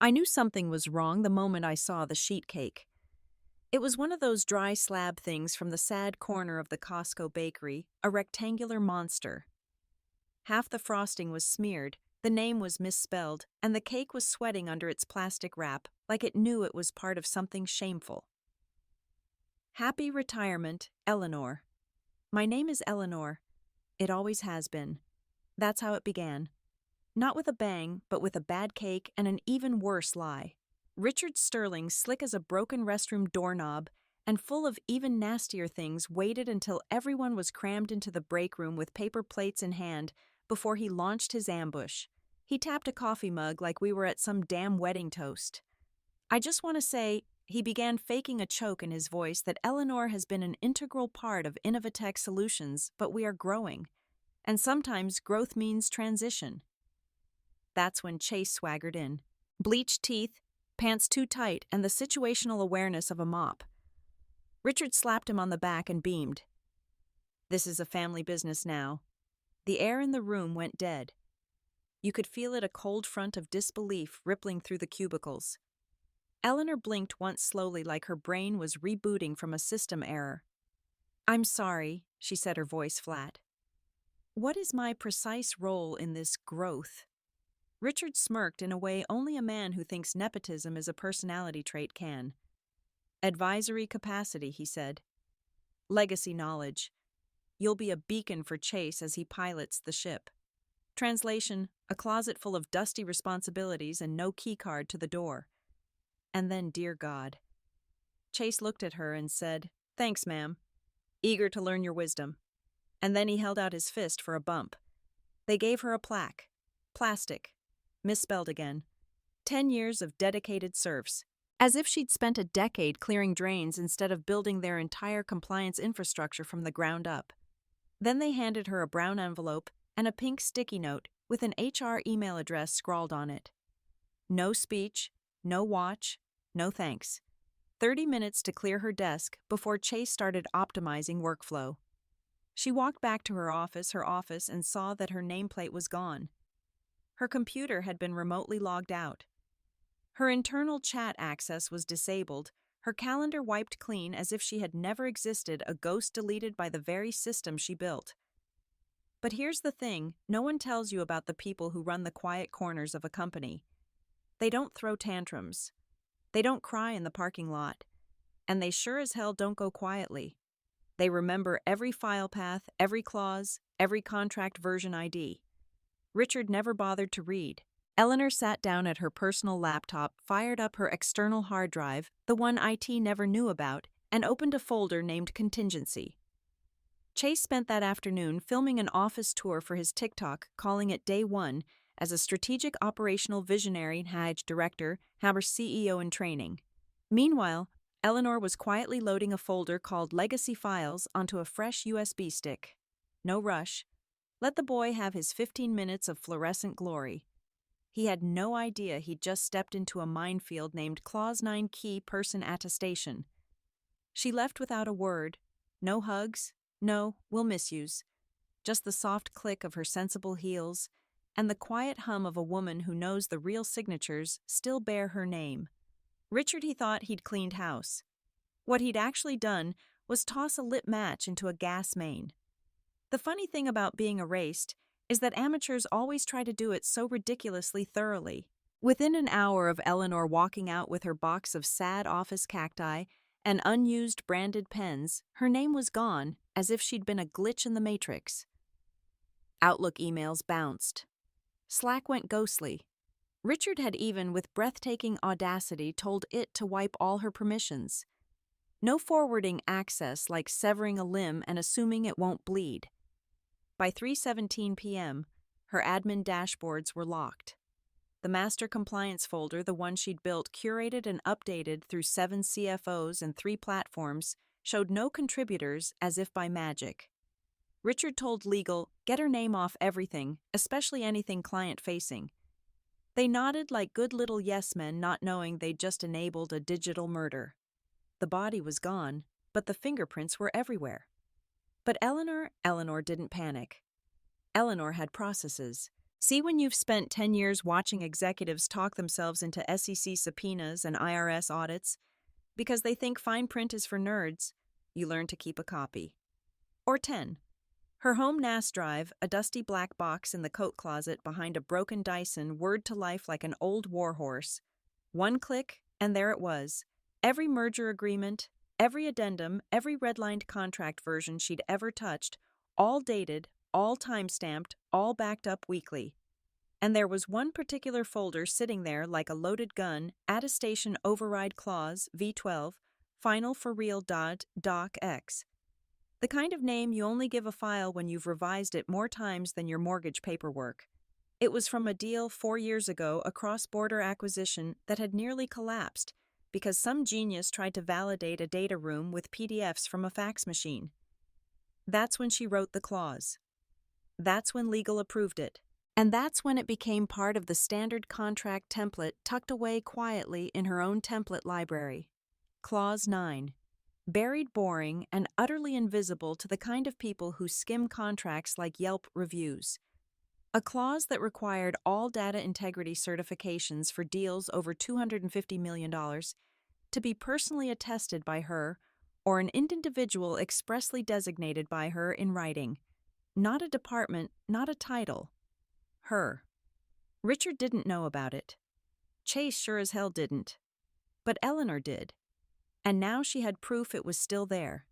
I knew something was wrong the moment I saw the sheet cake. It was one of those dry slab things from the sad corner of the Costco bakery, a rectangular monster. Half the frosting was smeared, the name was misspelled, and the cake was sweating under its plastic wrap like it knew it was part of something shameful. Happy retirement, Eleanor. My name is Eleanor. It always has been. That's how it began. Not with a bang, but with a bad cake and an even worse lie. Richard Sterling, slick as a broken restroom doorknob, and full of even nastier things, waited until everyone was crammed into the break room with paper plates in hand before he launched his ambush. He tapped a coffee mug like we were at some damn wedding toast. I just want to say, he began, faking a choke in his voice, that Eleanor has been an integral part of Innovatech Solutions, but we are growing. And sometimes growth means transition. That's when Chase swaggered in. Bleached teeth, pants too tight, and the situational awareness of a mop. Richard slapped him on the back and beamed. This is a family business now. The air in the room went dead. You could feel it, a cold front of disbelief rippling through the cubicles. Eleanor blinked once slowly, like her brain was rebooting from a system error. I'm sorry, she said, her voice flat. What is my precise role in this growth? Richard smirked in a way only a man who thinks nepotism is a personality trait can. Advisory capacity, he said. Legacy knowledge. You'll be a beacon for Chase as he pilots the ship. Translation, a closet full of dusty responsibilities and no keycard to the door. And then, dear God. Chase looked at her and said, Thanks, ma'am. Eager to learn your wisdom. And then he held out his fist for a bump. They gave her a plaque. Plastic. Misspelled again. 10 years of dedicated serfs. As if she'd spent a decade clearing drains instead of building their entire compliance infrastructure from the ground up. Then they handed her a brown envelope and a pink sticky note with an HR email address scrawled on it. No speech, no watch, no thanks. 30 minutes to clear her desk before Chase started optimizing workflow. She walked back to her office, and saw that her nameplate was gone. Her computer had been remotely logged out. Her internal chat access was disabled, her calendar wiped clean as if she had never existed, a ghost deleted by the very system she built. But here's the thing, no one tells you about the people who run the quiet corners of a company. They don't throw tantrums. They don't cry in the parking lot. And they sure as hell don't go quietly. They remember every file path, every clause, every contract version ID. Richard never bothered to read. Eleanor sat down at her personal laptop, fired up her external hard drive, the one IT never knew about, and opened a folder named Contingency. Chase spent that afternoon filming an office tour for his TikTok, calling it Day One, as a strategic operational visionary Haj director, Haber CEO in training. Meanwhile, Eleanor was quietly loading a folder called Legacy Files onto a fresh USB stick. No rush. Let the boy have his 15 minutes of fluorescent glory. He had no idea he'd just stepped into a minefield named Clause 9 Key Person Attestation. She left without a word. No hugs, no, we'll miss yous. Just the soft click of her sensible heels, and the quiet hum of a woman who knows the real signatures still bear her name. Richard, he thought he'd cleaned house. What he'd actually done was toss a lit match into a gas main. The funny thing about being erased is that amateurs always try to do it so ridiculously thoroughly. Within an hour of Eleanor walking out with her box of sad office cacti and unused branded pens, her name was gone, as if she'd been a glitch in the Matrix. Outlook emails bounced. Slack went ghostly. Richard had even, with breathtaking audacity, told it to wipe all her permissions. No forwarding access, like severing a limb and assuming it won't bleed. By 3:17 p.m., her admin dashboards were locked. The master compliance folder, the one she'd built, curated and updated through 7 CFOs and 3 platforms, showed no contributors, as if by magic. Richard told legal, get her name off everything, especially anything client-facing. They nodded like good little yes-men, not knowing they'd just enabled a digital murder. The body was gone, but the fingerprints were everywhere. But Eleanor didn't panic. Eleanor had processes. See when you've spent 10 years watching executives talk themselves into SEC subpoenas and IRS audits because they think fine print is for nerds, you learn to keep a copy. Or 10. Her home NAS drive, a dusty black box in the coat closet behind a broken Dyson, whirred to life like an old warhorse. One click, and there it was. Every merger agreement, every addendum, every redlined contract version she'd ever touched, all dated, all time-stamped, all backed up weekly. And there was one particular folder sitting there like a loaded gun, attestation override clause, V12, final for real doc X. The kind of name you only give a file when you've revised it more times than your mortgage paperwork. It was from a deal 4 years ago, a cross-border acquisition that had nearly collapsed because some genius tried to validate a data room with PDFs from a fax machine. That's when she wrote the clause. That's when legal approved it. And that's when it became part of the standard contract template tucked away quietly in her own template library. Clause 9. Buried boring and utterly invisible to the kind of people who skim contracts like Yelp reviews. A clause that required all data integrity certifications for deals over $250 million to be personally attested by her or an individual expressly designated by her in writing. Not a department, not a title. Her. Richard didn't know about it. Chase sure as hell didn't. But Eleanor did. And now she had proof it was still there.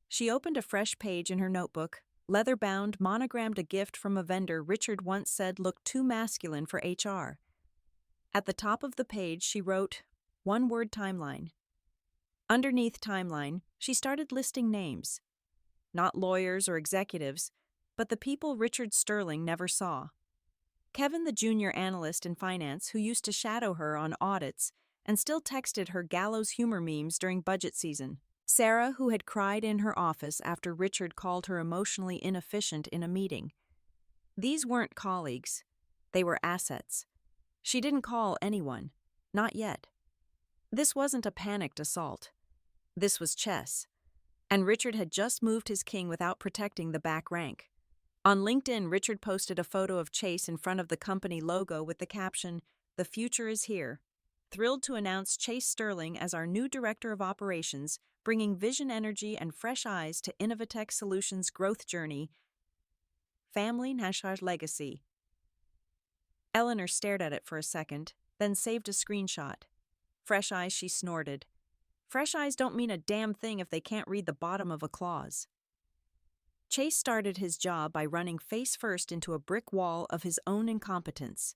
She opened a fresh page in her notebook, leather-bound, monogrammed a gift from a vendor Richard once said looked too masculine for HR. At the top of the page, she wrote, one-word timeline. Underneath timeline, she started listing names. Not lawyers or executives, but the people Richard Sterling never saw. Kevin, the junior analyst in finance who used to shadow her on audits and still texted her gallows humor memes during budget season. Sarah, who had cried in her office after Richard called her emotionally inefficient in a meeting. These weren't colleagues. They were assets. She didn't call anyone. Not yet. This wasn't a panicked assault. This was chess. And Richard had just moved his king without protecting the back rank. On LinkedIn, Richard posted a photo of Chase in front of the company logo with the caption, "The future is here. Thrilled to announce Chase Sterling as our new Director of Operations, bringing vision, energy, and fresh eyes to Innovatech Solutions' growth journey. Family / legacy." Eleanor stared at it for a second, then saved a screenshot. Fresh eyes, she snorted. Fresh eyes don't mean a damn thing if they can't read the bottom of a clause. Chase started his job by running face first into a brick wall of his own incompetence.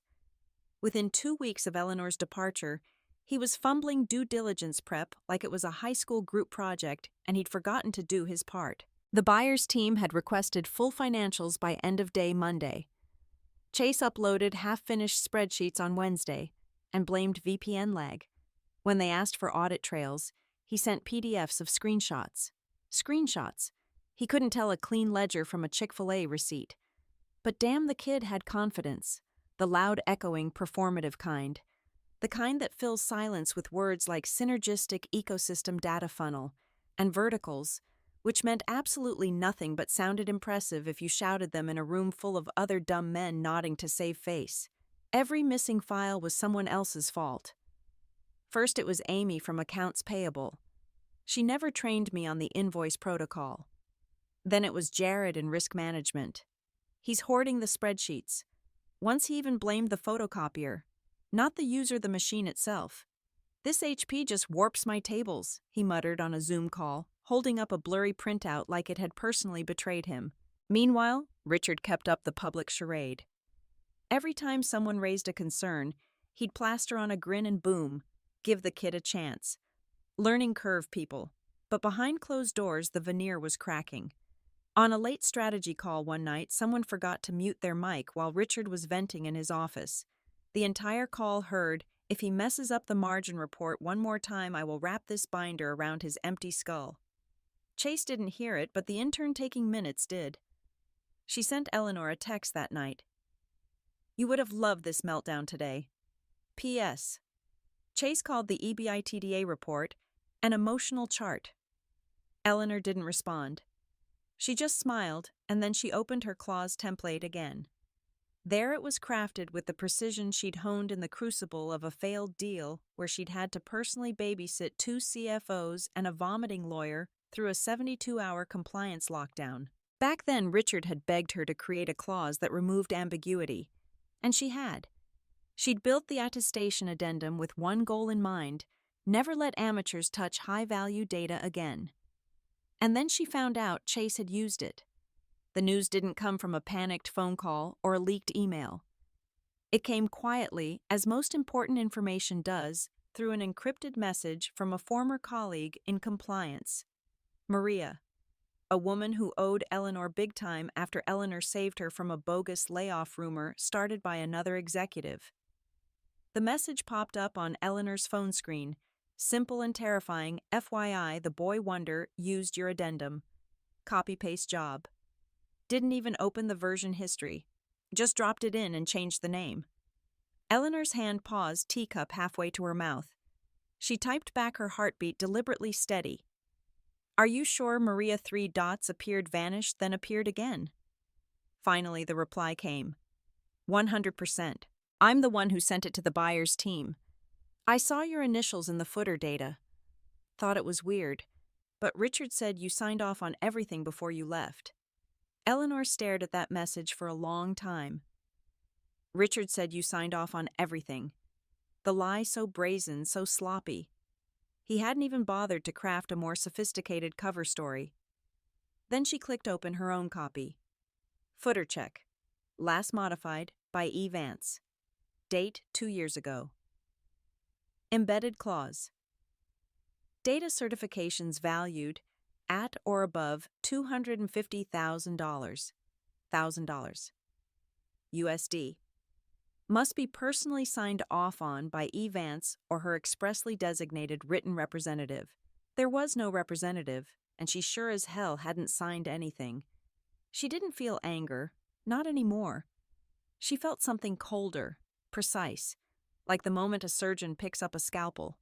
Within 2 weeks of Eleanor's departure, he was fumbling due diligence prep like it was a high school group project and he'd forgotten to do his part. The buyer's team had requested full financials by end of day Monday. Chase uploaded half-finished spreadsheets on Wednesday and blamed VPN lag. When they asked for audit trails, he sent PDFs of screenshots. Screenshots. He couldn't tell a clean ledger from a Chick-fil-A receipt. But damn, the kid had confidence. The loud, echoing, performative kind. The kind that fills silence with words like synergistic ecosystem data funnel and verticals, which meant absolutely nothing but sounded impressive if you shouted them in a room full of other dumb men nodding to save face. Every missing file was someone else's fault. First, it was Amy from Accounts Payable. She never trained me on the invoice protocol. Then it was Jared in Risk Management. He's hoarding the spreadsheets. Once he even blamed the photocopier, not the user, the machine itself. "This HP just warps my tables," he muttered on a Zoom call, holding up a blurry printout like it had personally betrayed him. Meanwhile, Richard kept up the public charade. Every time someone raised a concern, he'd plaster on a grin and boom, give the kid a chance. Learning curve, people. But behind closed doors, the veneer was cracking. On a late strategy call one night, someone forgot to mute their mic while Richard was venting in his office. The entire call heard, "If he messes up the margin report one more time, I will wrap this binder around his empty skull." Chase didn't hear it, but the intern taking minutes did. She sent Eleanor a text that night. "You would have loved this meltdown today. P.S. Chase called the EBITDA report an emotional chart." Eleanor didn't respond. She just smiled, and then she opened her clause template again. There it was crafted with the precision she'd honed in the crucible of a failed deal where she'd had to personally babysit two CFOs and a vomiting lawyer through a 72-hour compliance lockdown. Back then, Richard had begged her to create a clause that removed ambiguity, and she had. She'd built the attestation addendum with one goal in mind: never let amateurs touch high-value data again. And then she found out Chase had used it. The news didn't come from a panicked phone call or a leaked email. It came quietly, as most important information does, through an encrypted message from a former colleague in compliance. Maria, a woman who owed Eleanor big time after Eleanor saved her from a bogus layoff rumor started by another executive. The message popped up on Eleanor's phone screen. Simple and terrifying: FYI, the boy wonder used your addendum. Copy-paste job. Didn't even open the version history. Just dropped it in and changed the name. Eleanor's hand paused, teacup halfway to her mouth. She typed back, her heartbeat deliberately steady. Are you sure Maria? 3 dots appeared, vanished, then appeared again. Finally, the reply came. 100%. I'm the one who sent it to the buyer's team. I saw your initials in the footer data. Thought it was weird, but Richard said you signed off on everything before you left. Eleanor stared at that message for a long time. Richard said you signed off on everything. The lie so brazen, so sloppy. He hadn't even bothered to craft a more sophisticated cover story. Then she clicked open her own copy. Footer check. Last modified by E. Vance. Date 2 years ago. Embedded clause. Data certifications valued at or above $250,000 USD must be personally signed off on by E. Vance or her expressly designated written representative. There was no representative, and she sure as hell hadn't signed anything. She didn't feel anger, not anymore. She felt something colder, precise, like the moment a surgeon picks up a scalpel.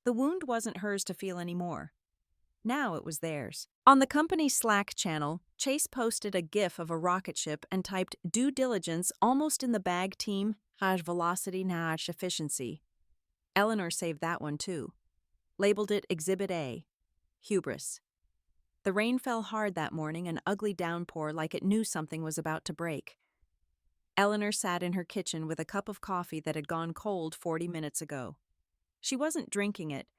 The wound wasn't hers to feel anymore. Now it was theirs. On the company's Slack channel, Chase posted a GIF of a rocket ship and typed "due diligence almost in the bag, team, high velocity, high efficiency." Eleanor saved that one too. Labeled it Exhibit A. Hubris. The rain fell hard that morning, an ugly downpour like it knew something was about to break. Eleanor sat in her kitchen with a cup of coffee that had gone cold 40 minutes ago. She wasn't drinking it.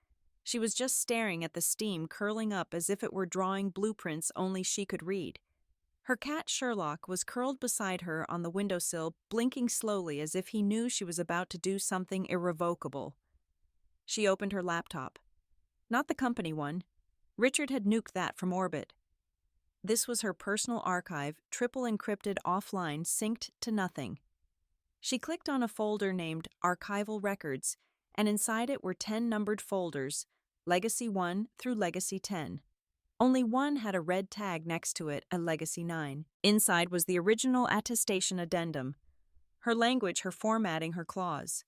She was just staring at the steam curling up as if it were drawing blueprints only she could read. Her cat Sherlock was curled beside her on the windowsill, blinking slowly as if he knew she was about to do something irrevocable. She opened her laptop. Not the company one. Richard had nuked that from orbit. This was her personal archive, triple encrypted offline, synced to nothing. She clicked on a folder named Archival Records, and inside it were 10 numbered folders, Legacy 1 through Legacy 10. Only one had a red tag next to it, a Legacy 9. Inside was the original attestation addendum. Her language, her formatting, her clause.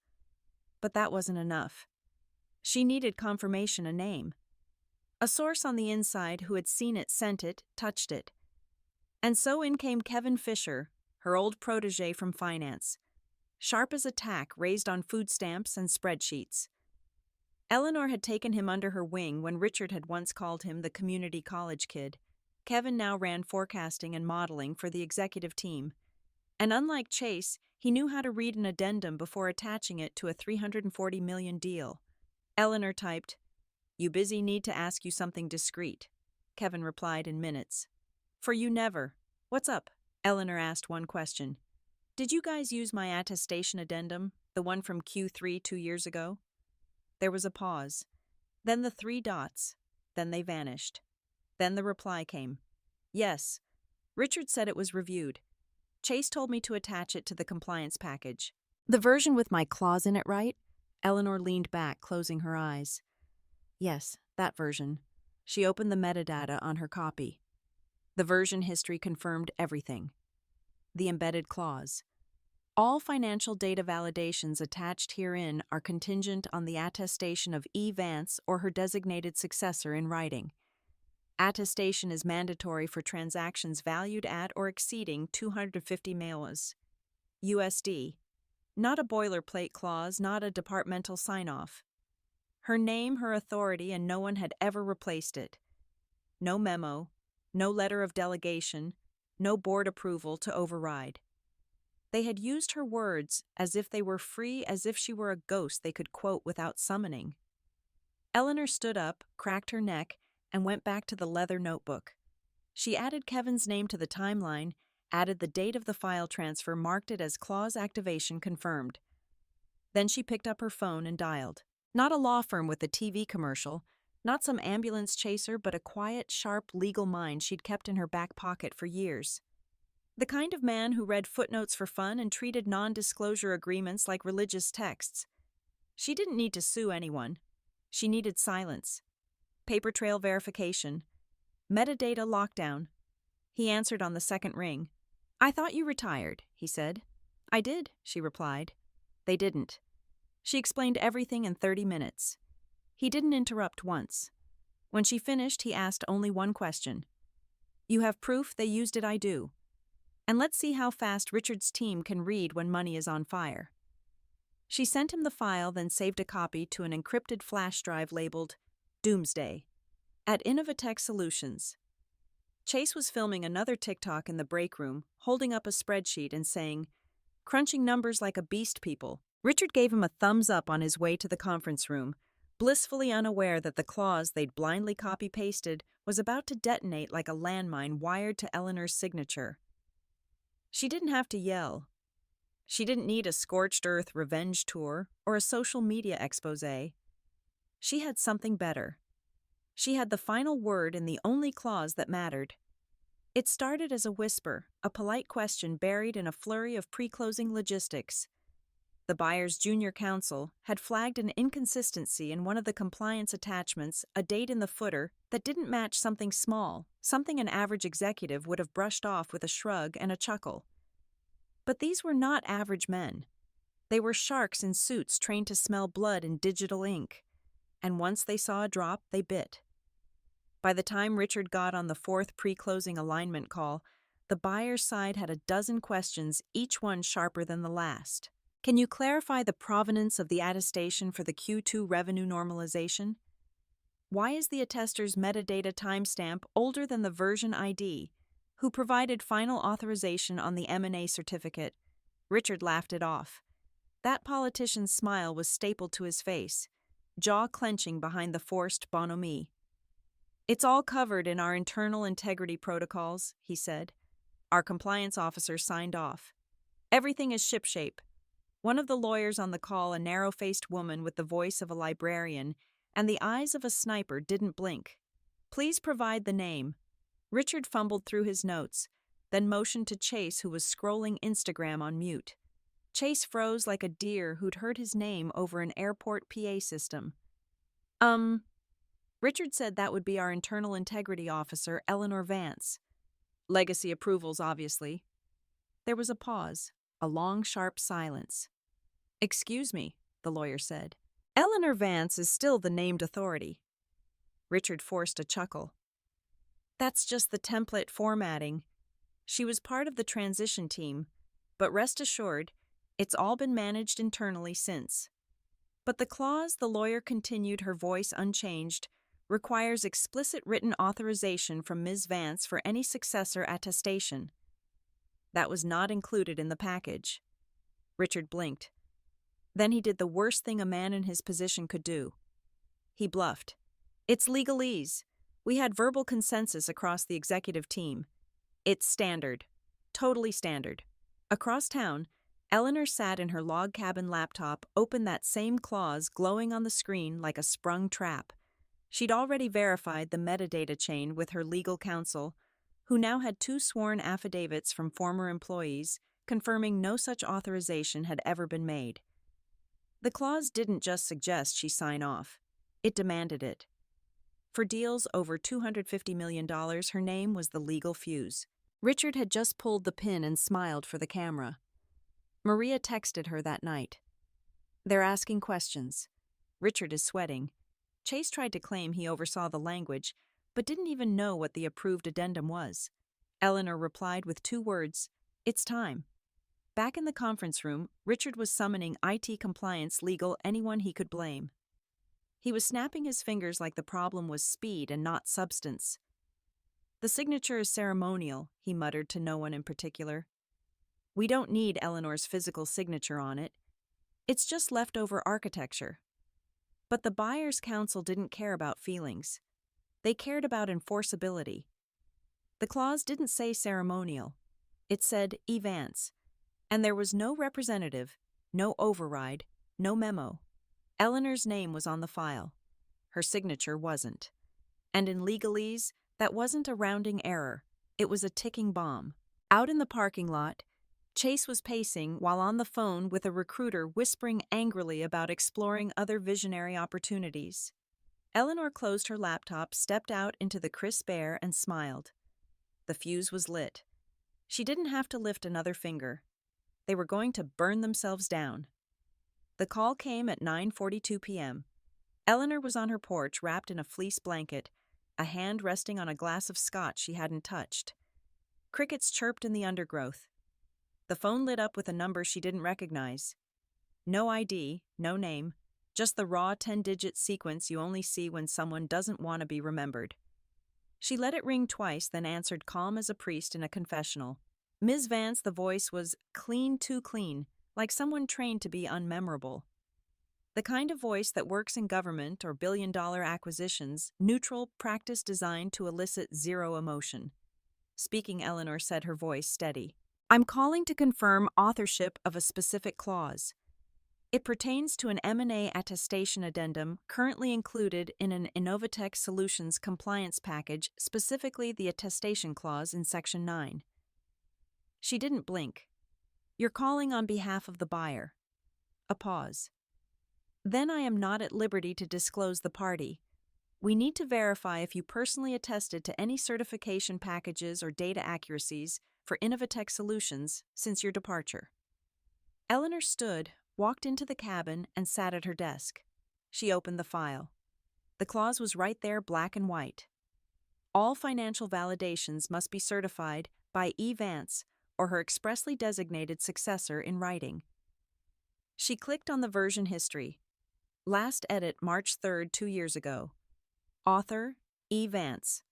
But that wasn't enough. She needed confirmation, a name. A source on the inside who had seen it, sent it, touched it. And so in came Kevin Fisher, her old protege from finance. Sharp as a tack, raised on food stamps and spreadsheets. Eleanor had taken him under her wing when Richard had once called him the community college kid. Kevin now ran forecasting and modeling for the executive team. And unlike Chase, he knew how to read an addendum before attaching it to a $340 million deal. Eleanor typed, "You busy? Need to ask you something discreet." Kevin replied in minutes. "For you never. What's up?" Eleanor asked one question. "Did you guys use my attestation addendum, the one from Q3 2 years ago?" There was a pause. Then the 3 dots. Then they vanished. Then the reply came. "Yes. Richard said it was reviewed. Chase told me to attach it to the compliance package." "The version with my clause in it, right?" Eleanor leaned back, closing her eyes. "Yes, that version." She opened the metadata on her copy. The version history confirmed everything. The embedded clause. All financial data validations attached herein are contingent on the attestation of E. Vance or her designated successor in writing. Attestation is mandatory for transactions valued at or exceeding 250 MAOAs. USD. Not a boilerplate clause, not a departmental sign-off. Her name, her authority, and no one had ever replaced it. No memo, no letter of delegation, no board approval to override. They had used her words as if they were free, as if she were a ghost they could quote without summoning. Eleanor stood up, cracked her neck, and went back to the leather notebook. She added Kevin's name to the timeline, added the date of the file transfer, marked it as clause activation confirmed. Then she picked up her phone and dialed. Not a law firm with a TV commercial, not some ambulance chaser, but a quiet, sharp legal mind she'd kept in her back pocket for years. The kind of man who read footnotes for fun and treated non-disclosure agreements like religious texts. She didn't need to sue anyone. She needed silence. Paper trail verification. Metadata lockdown. He answered on the second ring. "I thought you retired," he said. "I did," she replied. They didn't. She explained everything in 30 minutes. He didn't interrupt once. When she finished, he asked only one question. "You have proof they used it?" "I do. And let's see how fast Richard's team can read when money is on fire." She sent him the file, then saved a copy to an encrypted flash drive labeled Doomsday at Innovatech Solutions. Chase was filming another TikTok in the break room, holding up a spreadsheet and saying, "Crunching numbers like a beast, people." Richard gave him a thumbs up on his way to the conference room, blissfully unaware that the clause they'd blindly copy-pasted was about to detonate like a landmine wired to Eleanor's signature. She didn't have to yell. She didn't need a scorched earth revenge tour or a social media expose. She had something better. She had the final word in the only clause that mattered. It started as a whisper, a polite question buried in a flurry of pre-closing logistics. The buyer's junior counsel had flagged an inconsistency in one of the compliance attachments, a date in the footer that didn't match something small, something an average executive would have brushed off with a shrug and a chuckle. But these were not average men. They were sharks in suits trained to smell blood in digital ink. And once they saw a drop, they bit. By the time Richard got on the fourth pre-closing alignment call, the buyer's side had a dozen questions, each one sharper than the last. Can you clarify the provenance of the attestation for the Q2 revenue normalization? Why is the attester's metadata timestamp older than the version ID? Who provided final authorization on the M&A certificate? Richard laughed it off. That politician's smile was stapled to his face, jaw clenching behind the forced bonhomie. "It's all covered in our internal integrity protocols," he said. Our compliance officer signed off. "Everything is shipshape." One of the lawyers on the call, a narrow-faced woman with the voice of a librarian and the eyes of a sniper, didn't blink. "Please provide the name." Richard fumbled through his notes, then motioned to Chase, who was scrolling Instagram on mute. Chase froze like a deer who'd heard his name over an airport PA system. Richard said that would be our internal integrity officer, Leanor Vance. Legacy approvals, obviously. There was a pause, a long, sharp silence. "Excuse me," the lawyer said. "Leanor Vance is still the named authority." Richard forced a chuckle. "That's just the template formatting. She was part of the transition team, but rest assured, it's all been managed internally since. But the clause," the lawyer continued, her voice unchanged, "requires explicit written authorization from Ms. Vance for any successor attestation." That was not included in the package. Richard blinked. Then he did the worst thing a man in his position could do. He bluffed. "It's legalese. We had verbal consensus across the executive team. It's standard. Totally standard." Across town, Eleanor sat in her log cabin laptop, opened that same clause glowing on the screen like a sprung trap. She'd already verified the metadata chain with her legal counsel, who now had 2 sworn affidavits from former employees confirming no such authorization had ever been made. The clause didn't just suggest she sign off. It demanded it. For deals over $250 million, her name was the legal fuse. Richard had just pulled the pin and smiled for the camera. Maria texted her that night. "They're asking questions. Richard is sweating." Chase tried to claim he oversaw the language, but didn't even know what the approved addendum was. Eleanor replied with 2 words, "It's time." Back in the conference room, Richard was summoning IT compliance legal anyone he could blame. He was snapping his fingers like the problem was speed and not substance. "The signature is ceremonial," he muttered to no one in particular. "We don't need Eleanor's physical signature on it. It's just leftover architecture." But the buyer's counsel didn't care about feelings. They cared about enforceability. The clause didn't say ceremonial. It said Vance. And there was no representative, no override, no memo. Eleanor's name was on the file. Her signature wasn't. And in legalese, that wasn't a rounding error. It was a ticking bomb. Out in the parking lot, Chase was pacing while on the phone with a recruiter whispering angrily about exploring other visionary opportunities. Eleanor closed her laptop, stepped out into the crisp air, and smiled. The fuse was lit. She didn't have to lift another finger. They were going to burn themselves down. The call came at 9:42 p.m. Eleanor was on her porch wrapped in a fleece blanket, a hand resting on a glass of scotch she hadn't touched. Crickets chirped in the undergrowth. The phone lit up with a number she didn't recognize. No ID, no name, just the raw 10-digit sequence you only see when someone doesn't want to be remembered. She let it ring twice, then answered calm as a priest in a confessional. "Ms. Vance," the voice was clean, too clean, like someone trained to be unmemorable. The kind of voice that works in government or billion-dollar acquisitions, neutral, practice designed to elicit zero emotion. Speaking, Eleanor said, her voice steady. "I'm calling to confirm authorship of a specific clause. It pertains to an M&A attestation addendum currently included in an Innovatech Solutions compliance package, specifically the attestation clause in Section 9. She didn't blink. "You're calling on behalf of the buyer." A pause. "Then I am not at liberty to disclose the party. We need to verify if you personally attested to any certification packages or data accuracies for Innovatech Solutions since your departure." Eleanor stood, walked into the cabin, and sat at her desk. She opened the file. The clause was right there, black and white. All financial validations must be certified by Vance or her expressly designated successor in writing. She clicked on the version history. Last edit March 3rd, 2 years ago. Author, Vance.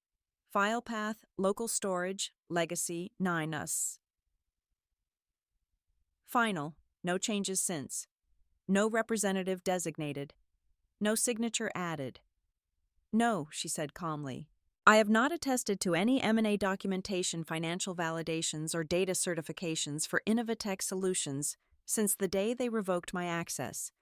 File path, local storage, legacy, 9us. Final, no changes since. No representative designated. No signature added. "No," she said calmly. "I have not attested to any M&A documentation, financial validations, or data certifications for Innovatech Solutions since the day they revoked my access.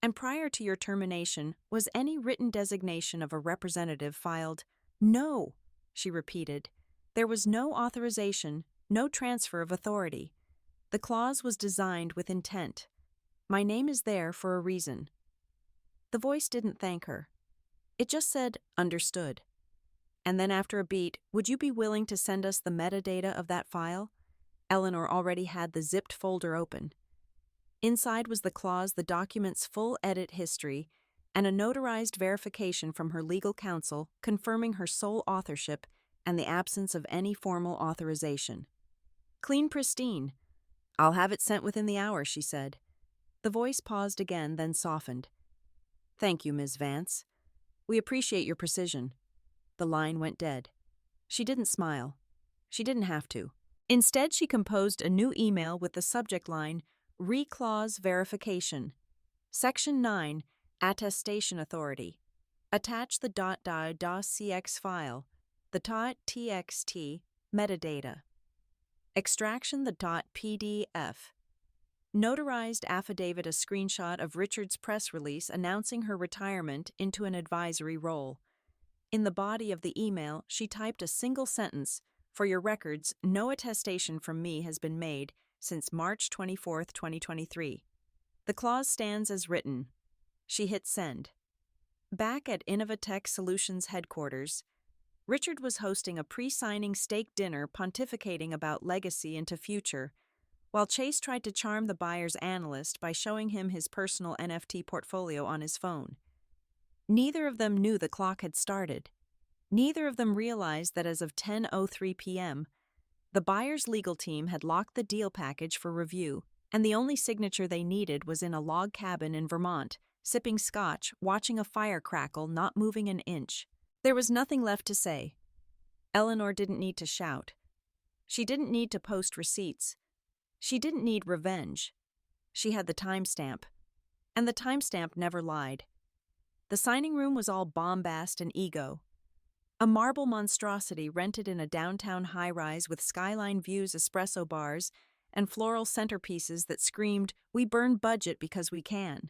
And prior to your termination, was any written designation of a representative filed?" "No," she repeated. "There was no authorization, no transfer of authority. The clause was designed with intent. My name is there for a reason." The voice didn't thank her. It just said, "Understood." And then after a beat, "Would you be willing to send us the metadata of that file?" Eleanor already had the zipped folder open. Inside was the clause, the document's full edit history, and a notarized verification from her legal counsel confirming her sole authorship and the absence of any formal authorization. Clean, pristine. "I'll have it sent within the hour," she said. The voice paused again, then softened. "Thank you, Ms. Vance. We appreciate your precision." The line went dead. She didn't smile. She didn't have to. Instead, she composed a new email with the subject line, "Reclause Verification. Section 9, Attestation Authority. Attach the .cx file, the .txt metadata. Extraction the .pdf. Notarized affidavit, a screenshot of Richard's press release announcing her retirement into an advisory role." In the body of the email, she typed a single sentence, "For your records, no attestation from me has been made since March 24, 2023. The clause stands as written." She hit send. Back at Innovatech Solutions headquarters, Richard was hosting a pre-signing steak dinner pontificating about legacy into future, while Chase tried to charm the buyer's analyst by showing him his personal NFT portfolio on his phone. Neither of them knew the clock had started. Neither of them realized that as of 10:03 p.m., The buyer's legal team had locked the deal package for review, and the only signature they needed was in a log cabin in Vermont, sipping scotch, watching a fire crackle, not moving an inch. There was nothing left to say. Eleanor didn't need to shout. She didn't need to post receipts. She didn't need revenge. She had the timestamp, and the timestamp never lied. The signing room was all bombast and ego. A marble monstrosity rented in a downtown high-rise with skyline views, espresso bars, and floral centerpieces that screamed, "We burn budget because we can."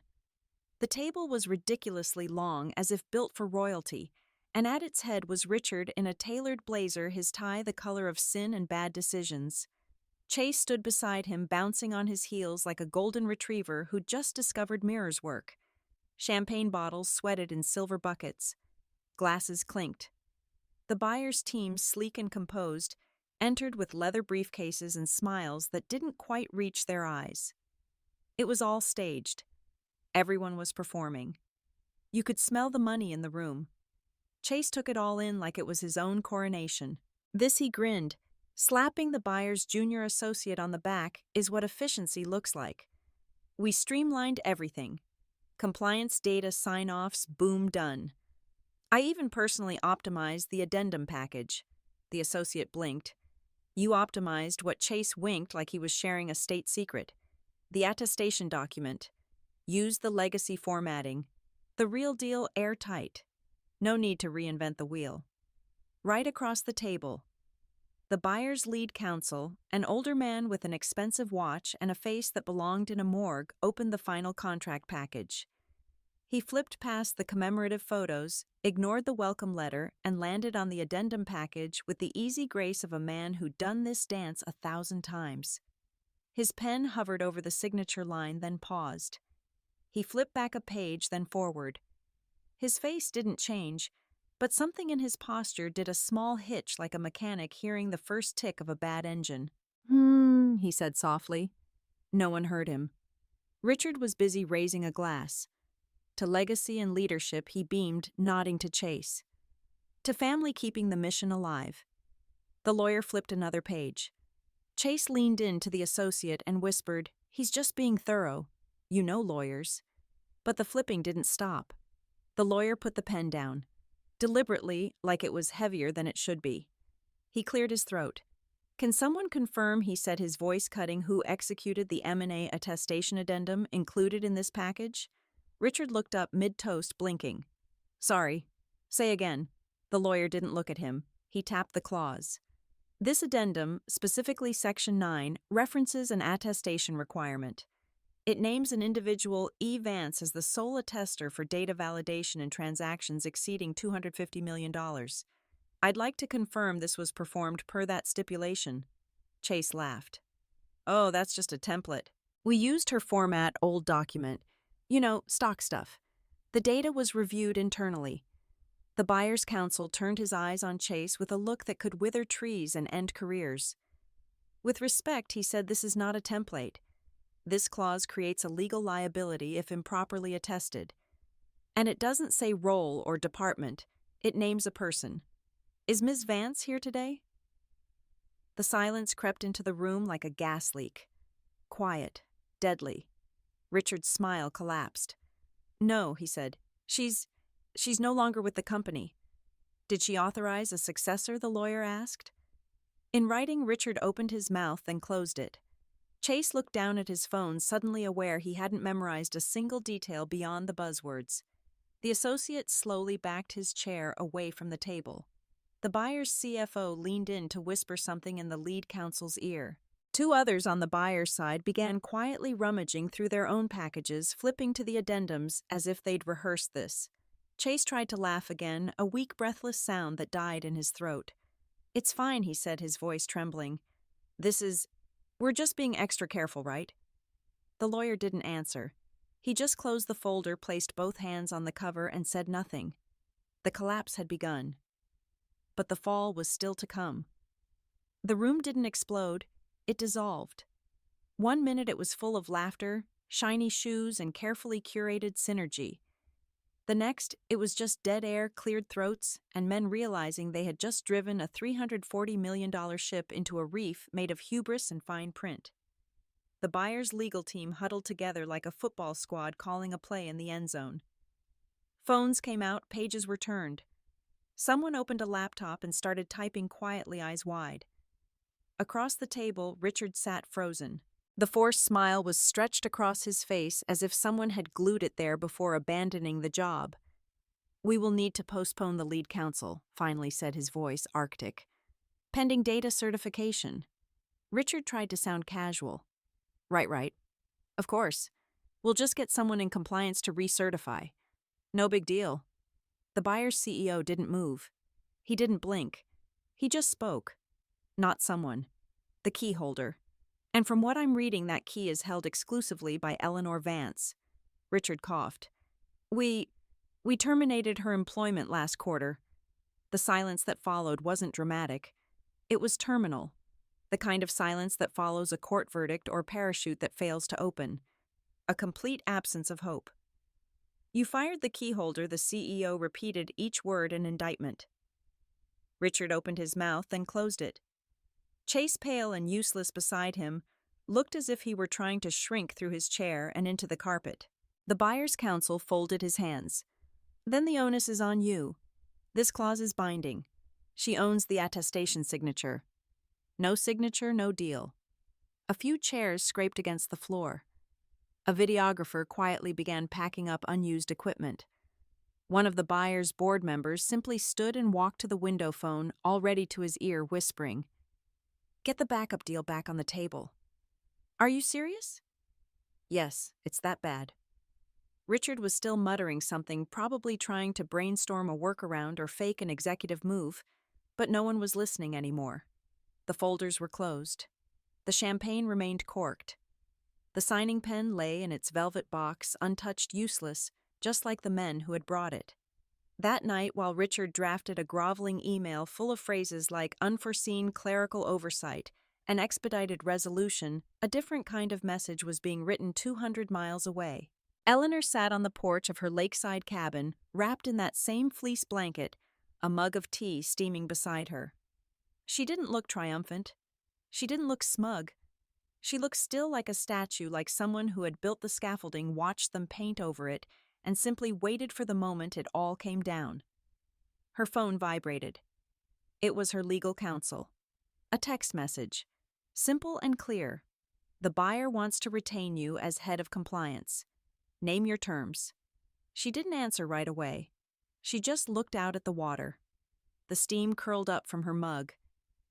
The table was ridiculously long, as if built for royalty, and at its head was Richard in a tailored blazer, his tie the color of sin and bad decisions. Chase stood beside him, bouncing on his heels like a golden retriever who'd just discovered mirrors work. Champagne bottles sweated in silver buckets. Glasses clinked. The buyer's team, sleek and composed, entered with leather briefcases and smiles that didn't quite reach their eyes. It was all staged. Everyone was performing. You could smell the money in the room. Chase took it all in like it was his own coronation. This he grinned. Slapping the buyer's junior associate on the back is what efficiency looks like. We streamlined everything. Compliance data sign-offs, boom, done. I even personally optimized the addendum package. The associate blinked. You optimized what Chase winked like he was sharing a state secret. The attestation document. Use the legacy formatting. The real deal airtight. No need to reinvent the wheel. Right across the table, the buyer's lead counsel, an older man with an expensive watch and a face that belonged in a morgue, opened the final contract package. He flipped past the commemorative photos, ignored the welcome letter, and landed on the addendum package with the easy grace of a man who'd done this dance 1,000 times. His pen hovered over the signature line, then paused. He flipped back a page, then forward. His face didn't change, but something in his posture did a small hitch like a mechanic hearing the first tick of a bad engine. He said softly. No one heard him. Richard was busy raising a glass. To legacy and leadership, he beamed, nodding to Chase. To family, keeping the mission alive. The lawyer flipped another page. Chase leaned in to the associate and whispered, "He's just being thorough. You know lawyers." But the flipping didn't stop. The lawyer put the pen down, deliberately, like it was heavier than it should be. He cleared his throat. "Can someone confirm," he said, his voice cutting, "who executed the M&A attestation addendum included in this package?" Richard looked up mid-toast, blinking. "Sorry. Say again." The lawyer didn't look at him. He tapped the clause. "This addendum, specifically Section 9, references an attestation requirement. It names an individual, E. Vance, as the sole attester for data validation in transactions exceeding $250 million. I'd like to confirm this was performed per that stipulation." Chase laughed. "Oh, that's just a template. We used her format old document. You know, stock stuff. The data was reviewed internally." The buyer's counsel turned his eyes on Chase with a look that could wither trees and end careers. With respect, he said, "This is not a template. This clause creates a legal liability if improperly attested. And it doesn't say role or department. It names a person. Is Ms. Vance here today?" The silence crept into the room like a gas leak. Quiet, deadly. Richard's smile collapsed. "No," he said. She's no longer with the company." "Did she authorize a successor?" the lawyer asked. In writing, Richard opened his mouth, then closed it. Chase looked down at his phone, suddenly aware he hadn't memorized a single detail beyond the buzzwords. The associate slowly backed his chair away from the table. The buyer's CFO leaned in to whisper something in the lead counsel's ear. Two others on the buyer's side began quietly rummaging through their own packages, flipping to the addendums as if they'd rehearsed this. Chase tried to laugh again, a weak, breathless sound that died in his throat. "It's fine," he said, his voice trembling. We're just being extra careful, right?" The lawyer didn't answer. He just closed the folder, placed both hands on the cover, and said nothing. The collapse had begun. But the fall was still to come. The room didn't explode. It dissolved. 1 minute it was full of laughter, shiny shoes, and carefully curated synergy. The next, it was just dead air, cleared throats, and men realizing they had just driven a $340 million ship into a reef made of hubris and fine print. The buyer's legal team huddled together like a football squad calling a play in the end zone. Phones came out, pages were turned. Someone opened a laptop and started typing quietly, eyes wide. Across the table, Richard sat frozen. The forced smile was stretched across his face as if someone had glued it there before abandoning the job. "We will need to postpone the lead counsel," finally said his voice, arctic. "Pending data certification." Richard tried to sound casual. Right. Of course. We'll just get someone in compliance to recertify. No big deal." The buyer's CEO didn't move. He didn't blink. He just spoke. Not someone. The key holder. And from what I'm reading, that key is held exclusively by Eleanor Vance. Richard coughed. We terminated her employment last quarter." The silence that followed wasn't dramatic. It was terminal. The kind of silence that follows a court verdict or parachute that fails to open. A complete absence of hope. "You fired the key holder," the CEO repeated each word an indictment. Richard opened his mouth, then closed it. Chase, pale and useless beside him, looked as if he were trying to shrink through his chair and into the carpet. The buyer's counsel folded his hands. "Then the onus is on you. This clause is binding. She owns the attestation signature. No signature, no deal." A few chairs scraped against the floor. A videographer quietly began packing up unused equipment. One of the buyer's board members simply stood and walked to the window phone, already to his ear, whispering, "Get the backup deal back on the table." "Are you serious?" "Yes, it's that bad." Richard was still muttering something, probably trying to brainstorm a workaround or fake an executive move, but no one was listening anymore. The folders were closed. The champagne remained corked. The signing pen lay in its velvet box, untouched, useless, just like the men who had brought it. That night, while Richard drafted a groveling email full of phrases like unforeseen clerical oversight and expedited resolution, a different kind of message was being written 200 miles away. Eleanor sat on the porch of her lakeside cabin, wrapped in that same fleece blanket, a mug of tea steaming beside her. She didn't look triumphant. She didn't look smug. She looked still like a statue, like someone who had built the scaffolding, watched them paint over it, and simply waited for the moment it all came down. Her phone vibrated. It was her legal counsel. A text message. Simple and clear. "The buyer wants to retain you as head of compliance. Name your terms." She didn't answer right away. She just looked out at the water. The steam curled up from her mug.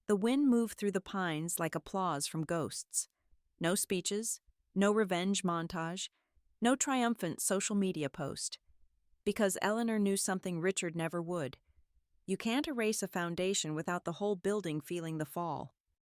The wind moved through the pines like applause from ghosts. No speeches, no revenge montage, no triumphant social media post. Because Eleanor knew something Richard never would. You can't erase a foundation without the whole building feeling the fall.